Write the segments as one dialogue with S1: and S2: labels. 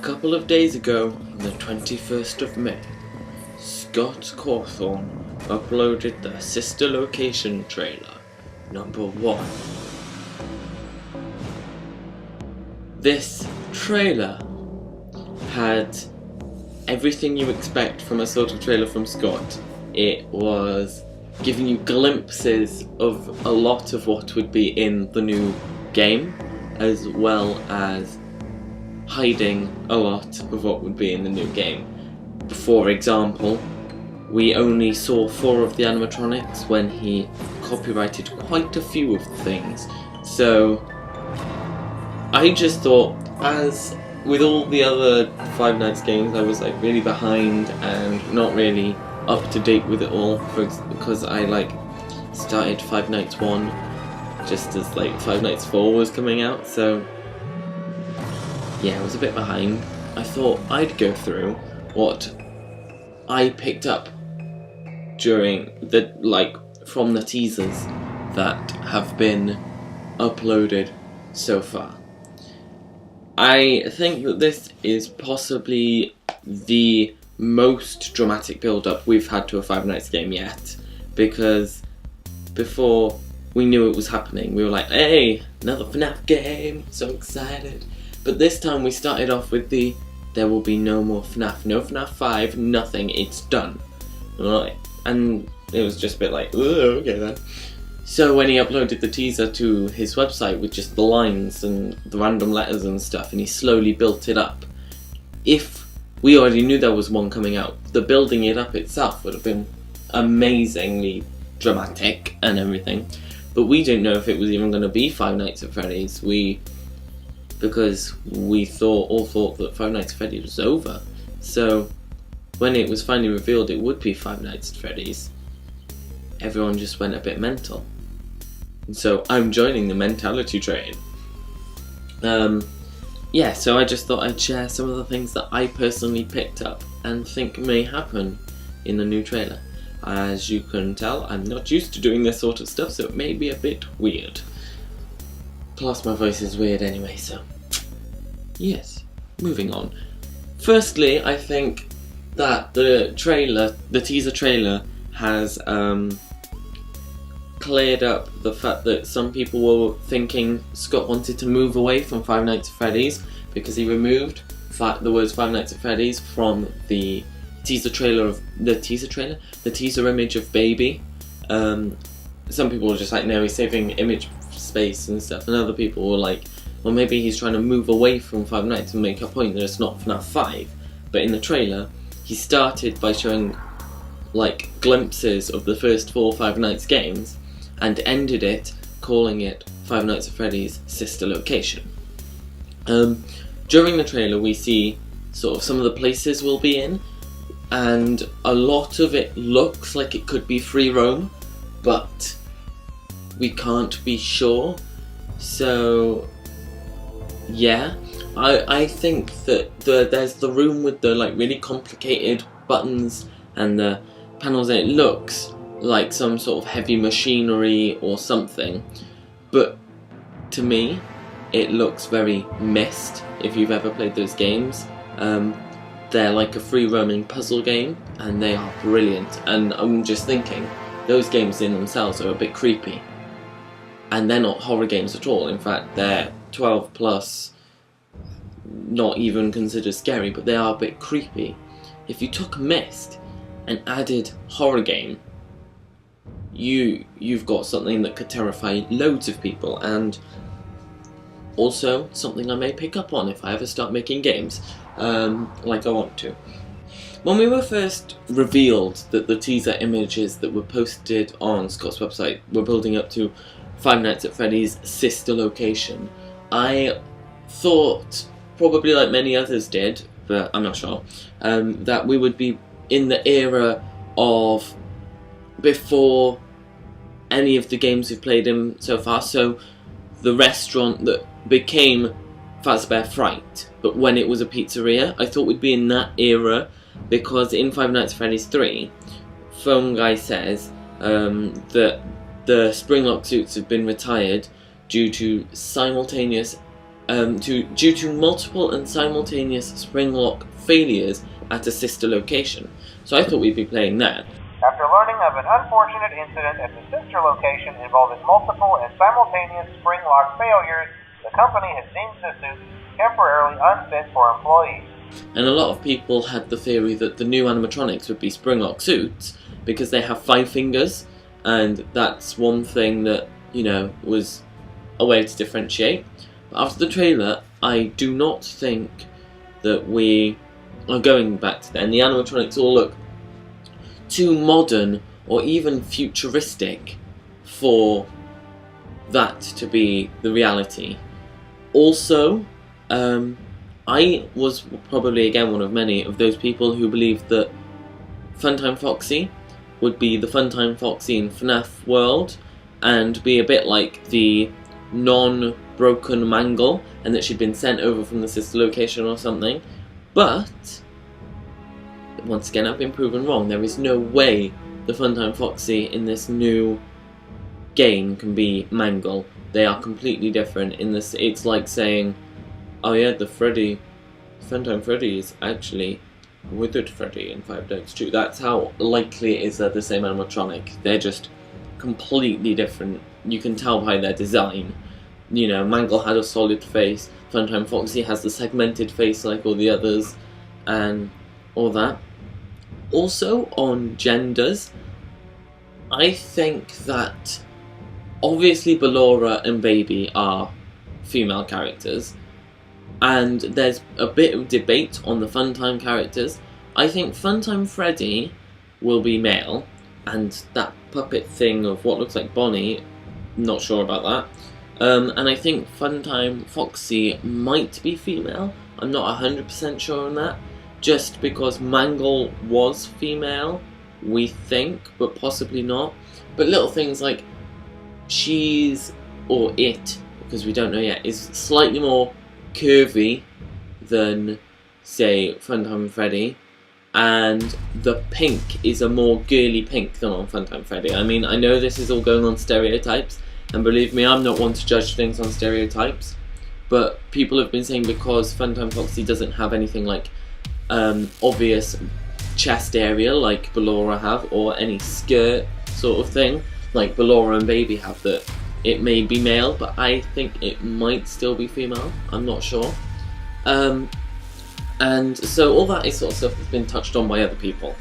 S1: couple of days ago, on the 21st of May, Scott Cawthorne uploaded the Sister Location trailer, number 1. This trailer had everything you expect from a sort of trailer from Scott. It was giving you glimpses of a lot of what would be in the new game, as well as hiding a lot of what would be in the new game. For example, we only saw 4 of the animatronics when he copyrighted quite a few of the things. So I just thought, as with all the other Five Nights games, I was like really behind and not really up to date with it all, because I started Five Nights 1 just as Five Nights 4 was coming out, so yeah, I was a bit behind. I thought I'd go through what I picked up during from the teasers that have been uploaded so far. I think that this is possibly the most dramatic build-up we've had to a Five Nights game yet, because before we knew it was happening, we were like, hey, another FNAF game, so excited. But this time we started off with there will be no more FNAF, no FNAF 5, nothing, it's done. Right. And it was just a bit like, okay then. So when he uploaded the teaser to his website with just the lines and the random letters and stuff, and he slowly built it up, if we already knew there was one coming out, the building it up itself would have been amazingly dramatic and everything. But we didn't know if it was even going to be Five Nights at Freddy's. Because we all thought that Five Nights at Freddy's was over. So when it was finally revealed it would be Five Nights at Freddy's, everyone just went a bit mental. And so I'm joining the mentality train. Yeah, so I just thought I'd share some of the things that I personally picked up and think may happen in the new trailer. As you can tell, I'm not used to doing this sort of stuff, so it may be a bit weird. Plus my voice is weird anyway, so yes, moving on. Firstly, I think that the teaser trailer has cleared up the fact that some people were thinking Scott wanted to move away from Five Nights at Freddy's because he removed the words Five Nights at Freddy's from the teaser image of Baby. Some people were just like, no, he's saving image space and stuff, and other people were like, well, maybe he's trying to move away from Five Nights and make a point that it's not FNAF 5. But in the trailer, he started by showing glimpses of the first 4 Five Nights games and ended it calling it Five Nights at Freddy's Sister Location. During the trailer we see sort of some of the places we'll be in, and a lot of it looks like it could be free roam, but we can't be sure. So yeah, I think that there's the room with the really complicated buttons and the panels, and it looks like some sort of heavy machinery or something, but to me it looks very Myst, if you've ever played those games. They're like a free roaming puzzle game and they are brilliant, and I'm just thinking those games in themselves are a bit creepy, and they're not horror games at all. In fact, they're 12 plus, not even considered scary, but they are a bit creepy. If you took Myst and added horror game, you've got something that could terrify loads of people, and also something I may pick up on if I ever start making games, like I want to. When we were first revealed that the teaser images that were posted on Scott's website were building up to Five Nights at Freddy's Sister Location, I thought, probably like many others did, but I'm not sure, that we would be in the era of before any of the games we've played in so far. So the restaurant that became Fazbear Fright, but when it was a pizzeria, I thought we'd be in that era, because in Five Nights at Freddy's 3, Phone Guy says that the Springlock suits have been retired due to simultaneous due to multiple and simultaneous spring lock failures at a sister location. So I thought we'd be playing that.
S2: After learning of an unfortunate incident at the sister location involving multiple and simultaneous spring lock failures, the company has deemed the suit temporarily unfit for employees.
S1: And a lot of people had the theory that the new animatronics would be spring lock suits because they have 5 fingers, and that's one thing that, you know, was a way to differentiate. But after the trailer, I do not think that we are going back to then. The animatronics all look too modern or even futuristic for that to be the reality. Also, I was probably again one of many of those people who believed that Funtime Foxy would be the Funtime Foxy in FNAF World and be a bit like the non-broken Mangle, and that she'd been sent over from the sister location or something. But once again, I've been proven wrong. There is no way the Funtime Foxy in this new game can be Mangle. They are completely different. In this, it's like saying, oh yeah, the Funtime Freddy is actually Withered Freddy in Five Nights 2. That's how likely it is they're the same animatronic. They're just completely different. You can tell by their design. You know, Mangle had a solid face. Funtime Foxy has the segmented face like all the others, and all that. Also, on genders, I think that obviously Ballora and Baby are female characters, and there's a bit of debate on the Funtime characters. I think Funtime Freddy will be male, and that puppet thing of what looks like Bonnie, not sure about that. And I think Funtime Foxy might be female. I'm not 100% sure on that, just because Mangle was female, we think, but possibly not. But little things like she's, or it, because we don't know yet, is slightly more curvy than, say, Funtime Freddy, and the pink is a more girly pink than on Funtime Freddy. I mean, I know this is all going on stereotypes, and believe me, I'm not one to judge things on stereotypes, but people have been saying because Funtime Foxy doesn't have anything like obvious chest area like Ballora have, or any skirt sort of thing like Ballora and Baby have, that it may be male, but I think it might still be female. I'm not sure. And so all that is sort of stuff that's been touched on by other people.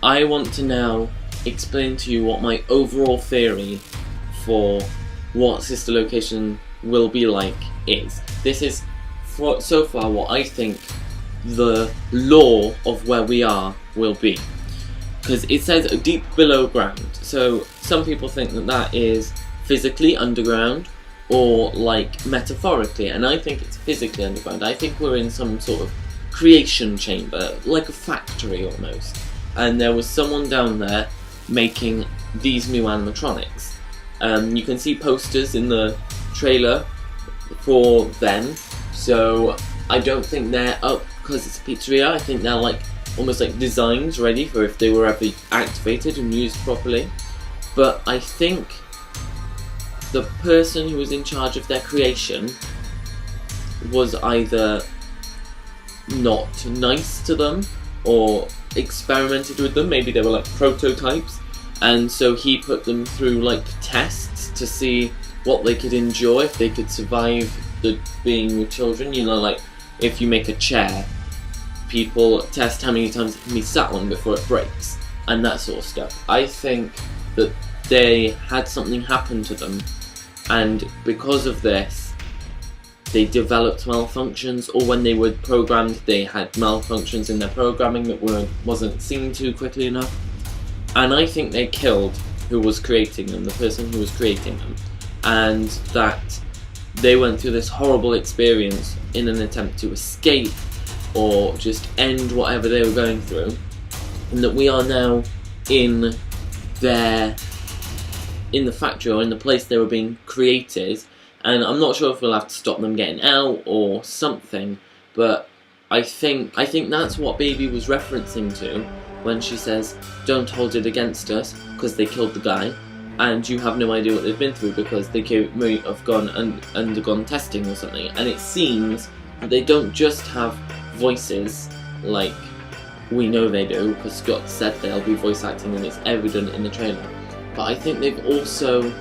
S1: I want to now explain to you what my overall theory for what sister location will be like is. This is so far what I think the lore of where we are will be, because it says deep below ground, so some people think that that is physically underground or like metaphorically, and I think it's physically underground. I think we're in some sort of creation chamber, like a factory almost, and there was someone down there making these new animatronics. You can see posters in the trailer for them, so I don't think they're up because it's a pizzeria. I think they're like almost like designs ready for if they were ever activated and used properly. But I think the person who was in charge of their creation was either not nice to them or experimented with them. Maybe they were like prototypes, and so he put them through like tests to see what they could enjoy, if they could survive the being with children. You know, like if you make a chair, people test how many times it can be sat on before it breaks, and that sort of stuff. I think that they had something happen to them, and because of this they developed malfunctions, or when they were programmed they had malfunctions in their programming that wasn't seen to quickly enough, and I think they killed who was creating them, the person who was creating them, and that they went through this horrible experience in an attempt to escape or just end whatever they were going through, and that we are now in the factory, or in the place they were being created, and I'm not sure if we'll have to stop them getting out or something, but I think that's what Baby was referencing to when she says, don't hold it against us, because they killed the guy. and you have no idea what they've been through because they may have undergone testing or something. And it seems that they don't just have voices like we know they do, because Scott said they'll be voice acting and it's evident in the trailer, but I think they've also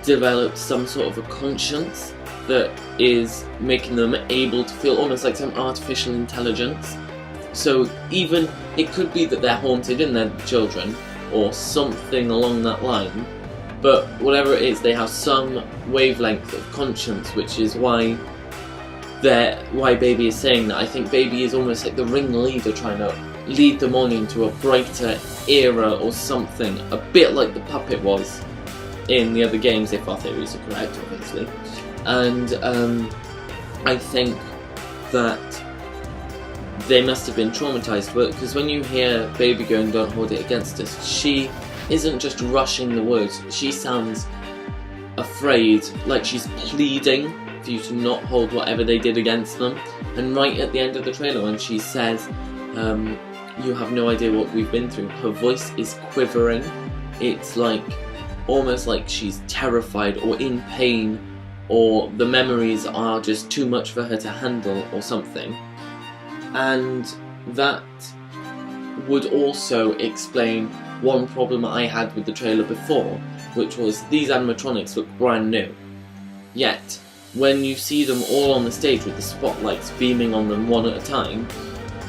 S1: developed some sort of a conscience that is making them able to feel almost like some artificial intelligence. So even, it could be that they're haunted and they're children, or something along that line, but whatever it is, they have some wavelength of conscience, which is why Baby is saying that. I think Baby is almost like the ringleader, trying to lead them on into a brighter era or something, a bit like the puppet was in the other games, if our theories are correct, obviously. And I think that they must have been traumatised, because when you hear Baby going, "Don't hold it against us," she isn't just rushing the words, she sounds afraid, like she's pleading for you to not hold whatever they did against them. And right at the end of the trailer, when she says, "You have no idea what we've been through," her voice is quivering. It's like, almost like she's terrified or in pain, or the memories are just too much for her to handle or something. And that would also explain one problem I had with the trailer before, which was these animatronics look brand new. Yet, when you see them all on the stage with the spotlights beaming on them one at a time,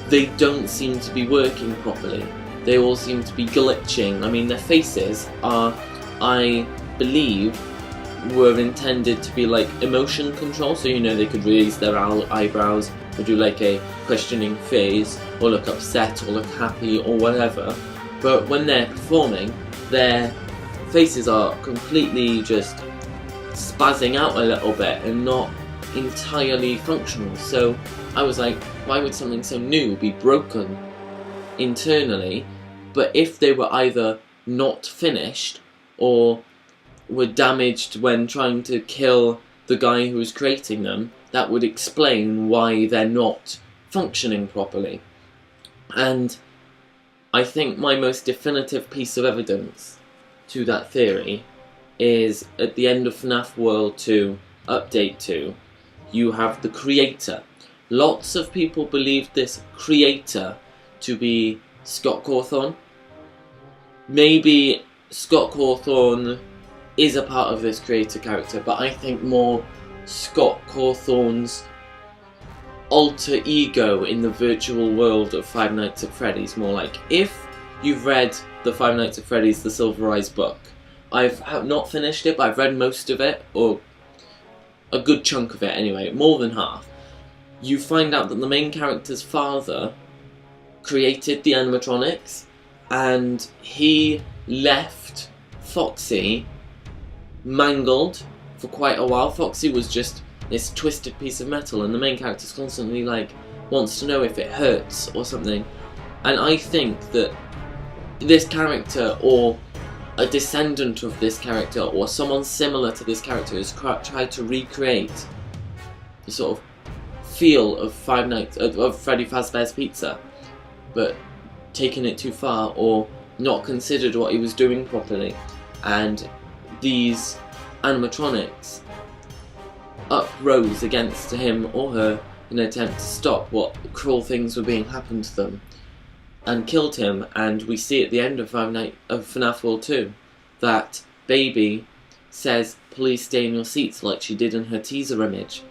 S1: they don't seem to be working properly. They all seem to be glitching. I mean, their faces are, I believe, were intended to be like emotion control, so you know they could raise their eyebrows or do like a questioning face, or look upset or look happy or whatever. But when they're performing, their faces are completely just spazzing out a little bit and not entirely functional. So I was like, why would something so new be broken internally? But if they were either not finished or were damaged when trying to kill the guy who was creating them, that would explain why they're not functioning properly. And I think my most definitive piece of evidence to that theory is at the end of FNAF World 2, Update 2, you have the creator. Lots of people believe this creator to be Scott Cawthon. Maybe Scott Cawthon is a part of this creator character, but I think more Scott Cawthon's alter ego in the virtual world of Five Nights at Freddy's. More like, if you've read the Five Nights at Freddy's The Silver Eyes book, I've not finished it, but I've read most of it, or a good chunk of it anyway, more than half. You find out that the main character's father created the animatronics, and he left Foxy mangled for quite a while. Foxy was just this twisted piece of metal, and the main character's constantly like, wants to know if it hurts or something. And I think that this character, or a descendant of this character, or someone similar to this character, has tried to recreate the sort of feel of Five Nights of Freddy Fazbear's Pizza, but taken it too far, or not considered what he was doing properly. And these animatronics uprose against him or her in an attempt to stop what cruel things were being happened to them, and killed him. And we see at the end of FNAF World 2 that Baby says, "Please stay in your seats," like she did in her teaser image.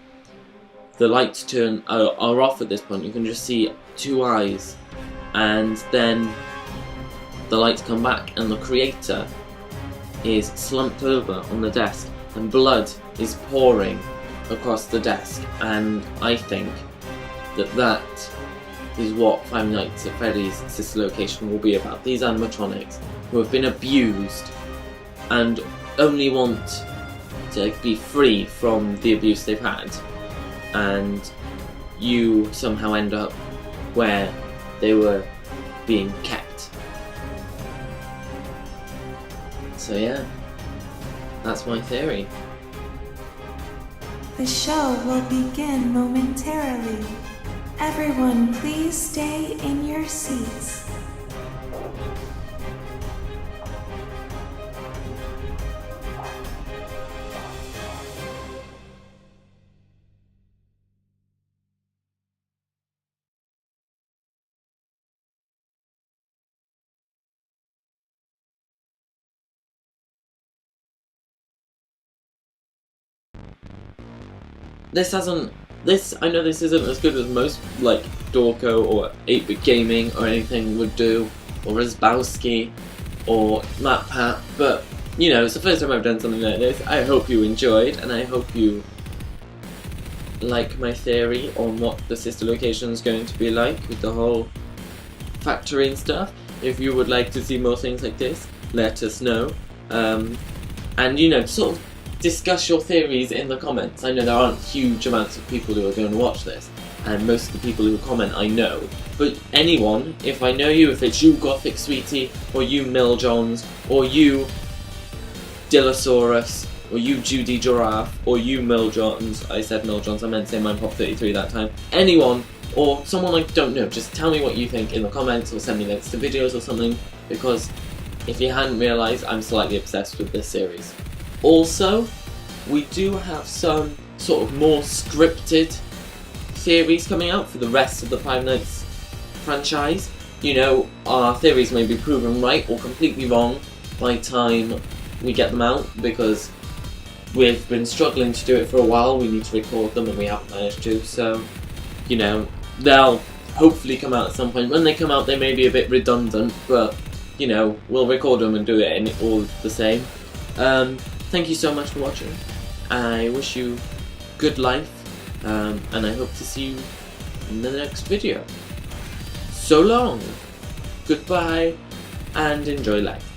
S1: The lights are off at this point. You can just see two eyes, and then the lights come back, and the creator is slumped over on the desk, and blood is pouring across the desk. And I think that that is what Five Nights at Freddy's sister location will be about. These animatronics who have been abused and only want to be free from the abuse they've had, and you somehow end up where they were being kept. So yeah, that's my theory.
S3: The show will begin momentarily. Everyone, please stay in your seats.
S1: I know this isn't as good as most, like, Dorko or 8-Bit Gaming or anything would do, or Razbowski or MatPat, but, you know, it's the first time I've done something like this. I hope you enjoyed, and I hope you like my theory on what the sister location is going to be like with the whole factory and stuff. If you would like to see more things like this, let us know. And, you know, sort of discuss your theories in the comments. I know there aren't huge amounts of people who are going to watch this, and most of the people who comment I know. But anyone, if I know you, if it's you Gothic Sweetie, or you Miljohns, or you Dillosaurus, or you Judy Giraffe, or you Miljohns, I said Miljohns, I meant to say Mine Pop 33 that time. Anyone, or someone I don't know, just tell me what you think in the comments, or send me links to videos or something, because if you hadn't realised, I'm slightly obsessed with this series. Also, we do have some sort of more scripted theories coming out for the rest of the Five Nights franchise. You know, our theories may be proven right or completely wrong by the time we get them out, because we've been struggling to do it for a while. We need to record them and we haven't managed to, so, you know, they'll hopefully come out at some point. When they come out, they may be a bit redundant, but, you know, we'll record them and do it in all the same. Thank you so much for watching. I wish you good life, and I hope to see you in the next video. So long, goodbye, and enjoy life.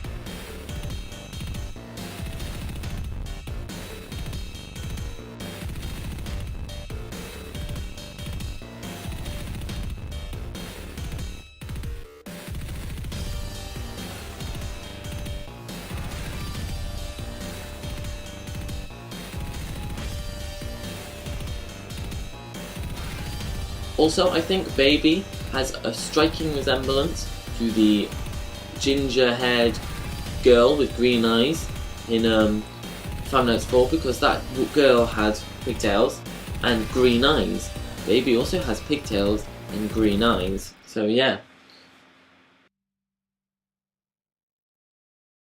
S1: Also, I think Baby has a striking resemblance to the ginger-haired girl with green eyes in Five Nights 4, because that girl had pigtails and green eyes. Baby also has pigtails and green eyes, so yeah.